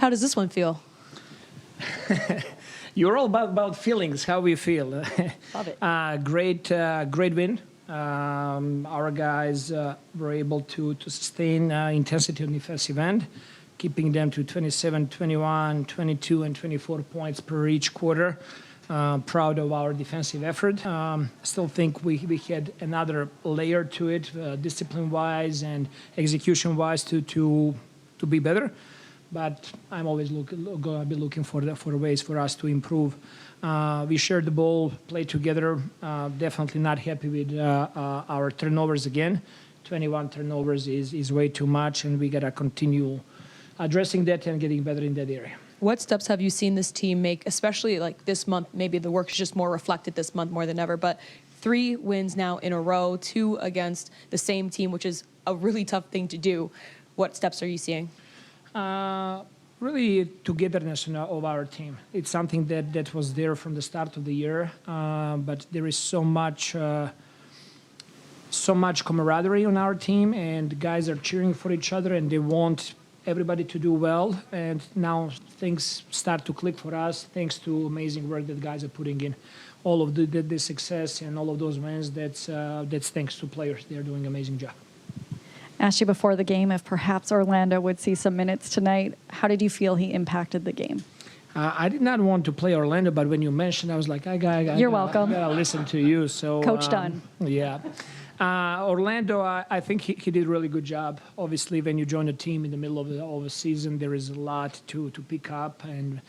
How does this one feel? You're all about feelings, how we feel. Love it. Great win. Our guys were able to sustain intensity on the defensive end, keeping them to 27, 21, 22, and 24 points per each quarter. Proud of our defensive effort. Still think we had another layer to it, discipline-wise and execution-wise, to be better. But I'm always going to be looking for ways for us to improve. We shared the ball, played together. Definitely not happy with our turnovers again. 21 turnovers is way too much, and we got to continue addressing that and getting better in that area. What steps have you seen this team make, especially like this month? Maybe the work is just more reflected this month more than ever, but 3 wins now in a row, 2 against the same team, which is a really tough thing to do. What steps are you seeing? Really togetherness of our team. It's something that was there from the start of the year, but there is so much camaraderie on our team, and the guys are cheering for each other, and they want everybody to do well. And now things start to click for us thanks to amazing work that guys are putting in. All of the success and all of those wins, that's thanks to players. They're doing an amazing job. Asked you before the game if perhaps Orlando would see some minutes tonight. How did you feel he impacted the game? I did not want to play Orlando, but when you mentioned, I was like, You're welcome. I gotta listen to you. So Coach Dunn. Yeah. Orlando, I think he did a really good job. Obviously, when you join a team in the middle of the season, there is a lot to pick up, and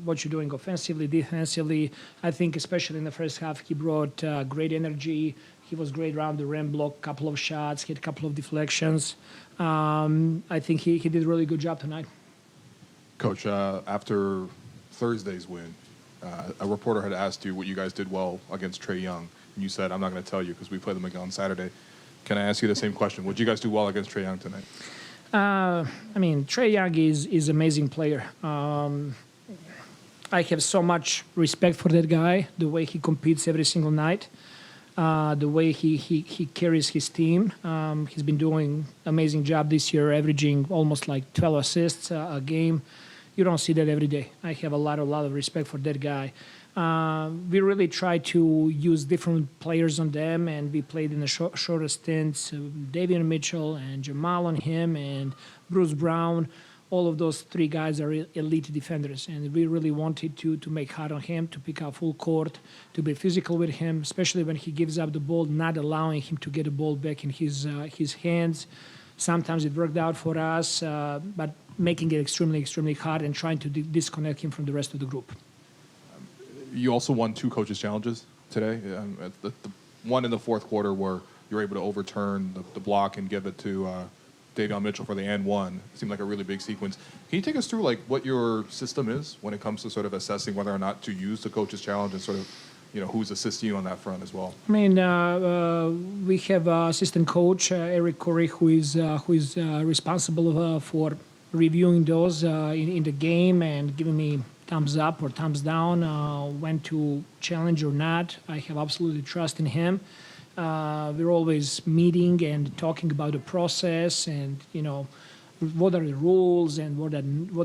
what you're doing offensively, defensively. I think especially in the first half, he brought great energy. He was great around the rim, blocked a couple of shots, hit a couple of deflections. I think he did a really good job tonight. Coach, after Thursday's win, a reporter had asked you what you guys did well against Trae Young. And you said, I'm not going to tell you because we play them again on Saturday. Can I ask you the same question? What did you guys do well against Trae Young tonight? Trae Young is an amazing player. I have so much respect for that guy, the way he competes every single night. The way he carries his team. He's been doing amazing job this year, averaging almost like 12 assists a game. You don't see that every day. I have a lot of respect for that guy. We really try to use different players on them, and we played in the shorter stints. Davion Mitchell and Jamal on him and Bruce Brown. All of those 3 guys are elite defenders, and we really wanted to make hard on him, to pick up full court, to be physical with him, especially when he gives up the ball, not allowing him to get the ball back in his hands. Sometimes it worked out for us, but making it extremely hard and trying to disconnect him from the rest of the group. You also won 2 coaches' challenges today. The one in the fourth quarter where you were able to overturn the block and give it to Davion Mitchell for the and one. It seemed like a really big sequence. Can you take us through what your system is when it comes to sort of assessing whether or not to use the coach's challenge and sort of, who's assisting you on that front as well? We have assistant coach Eric Corey, who is responsible for reviewing those in the game and giving me thumbs up or thumbs down, when to challenge or not. I have absolutely trust in him. We're always meeting and talking about the process and, what are the rules and what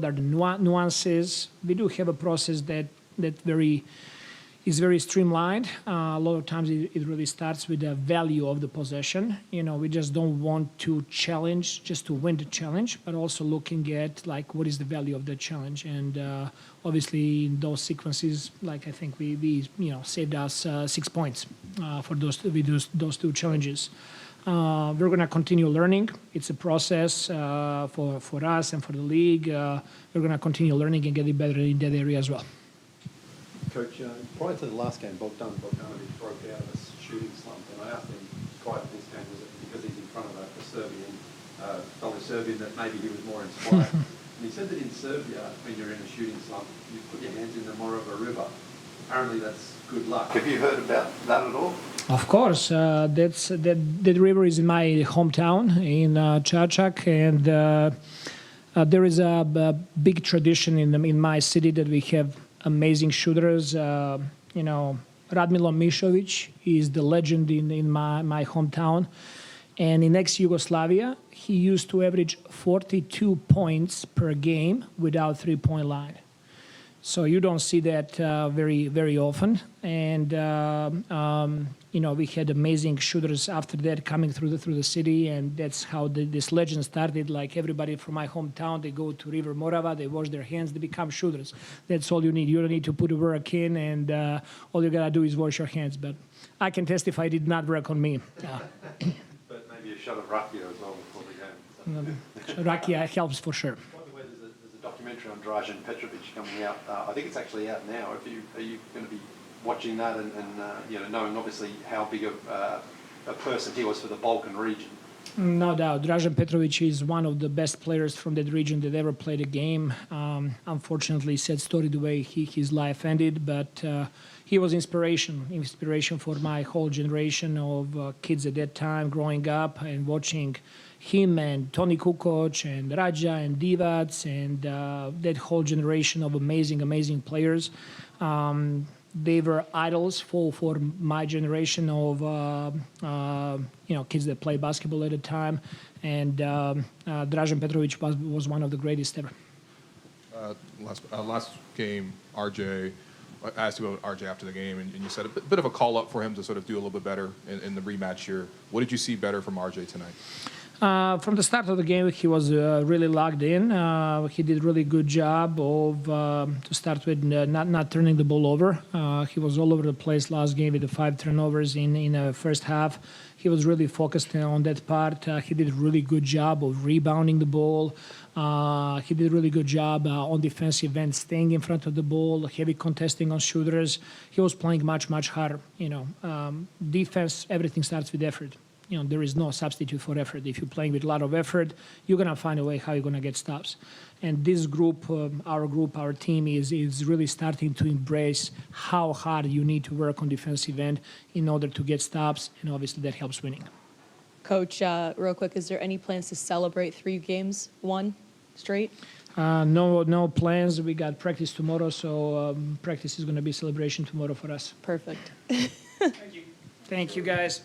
are the nuances. We do have a process that is very streamlined. A lot of times it really starts with the value of the possession. We just don't want to challenge just to win the challenge, but also looking at what is the value of the challenge. And obviously in those sequences, I think we saved us 6 points for those 2 challenges. We're going to continue learning. It's a process for us and for the league. We're going to continue learning and getting better in that area as well. Coach, prior to the last game, Bogdanović broke out of a shooting slump, and I asked him prior to this game, was it because he's in front of a fellow Serbian that maybe he was more inspired? And he said that in Serbia, when you're in a shooting slump, you put your hands in the Morava River. Apparently that's good luck. Have you heard about that at all? Of course. That river is in my hometown in Čačak, and there is a big tradition in my city that we have amazing shooters. Radmilo Mišović is the legend in my hometown. And in ex-Yugoslavia, he used to average 42 points per game without three-point line. So you don't see that very, very often. And we had amazing shooters after that coming through the city, and that's how this legend started. Like everybody from my hometown, they go to River Morava, they wash their hands, they become shooters. That's all you need. You don't need to put a work in, and all you gotta do is wash your hands. But I can testify it did not work on me. But maybe a shot of rakia as well before the game. So. Rakia helps for sure. By the way, there's a documentary on Dražen Petrović coming out. I think it's actually out now. Are you going to be watching that and knowing obviously how big of a person he was for the Balkan region? No doubt. Dražen Petrović is one of the best players from that region that ever played a game. Unfortunately, sad story the way his life ended, but he was inspiration for my whole generation of kids at that time growing up and watching him and Toni Kukoc and Raja and Divac and that whole generation of amazing players. They were idols for my generation of kids that played basketball at the time, and Dražen Petrović was one of the greatest ever. Last game, RJ, I asked you about RJ after the game, and you said a bit of a call up for him to sort of do a little bit better in the rematch here. What did you see better from RJ tonight? From the start of the game, he was really locked in. He did a really good job of, to start with, not turning the ball over. He was all over the place last game with the 5 turnovers in the first half. He was really focused on that part. He did a really good job of rebounding the ball. He did a really good job on defensive end, staying in front of the ball, heavy contesting on shooters. He was playing much harder. Defense, everything starts with effort. There is no substitute for effort. If you're playing with a lot of effort, you're going to find a way how you're going to get stops. And this group, our team is really starting to embrace how hard you need to work on defensive end in order to get stops, and obviously that helps winning. Coach, real quick, is there any plans to celebrate 3 games, 1 straight? No plans. We got practice tomorrow, so practice is going to be celebration tomorrow for us. Perfect. Thank you, guys.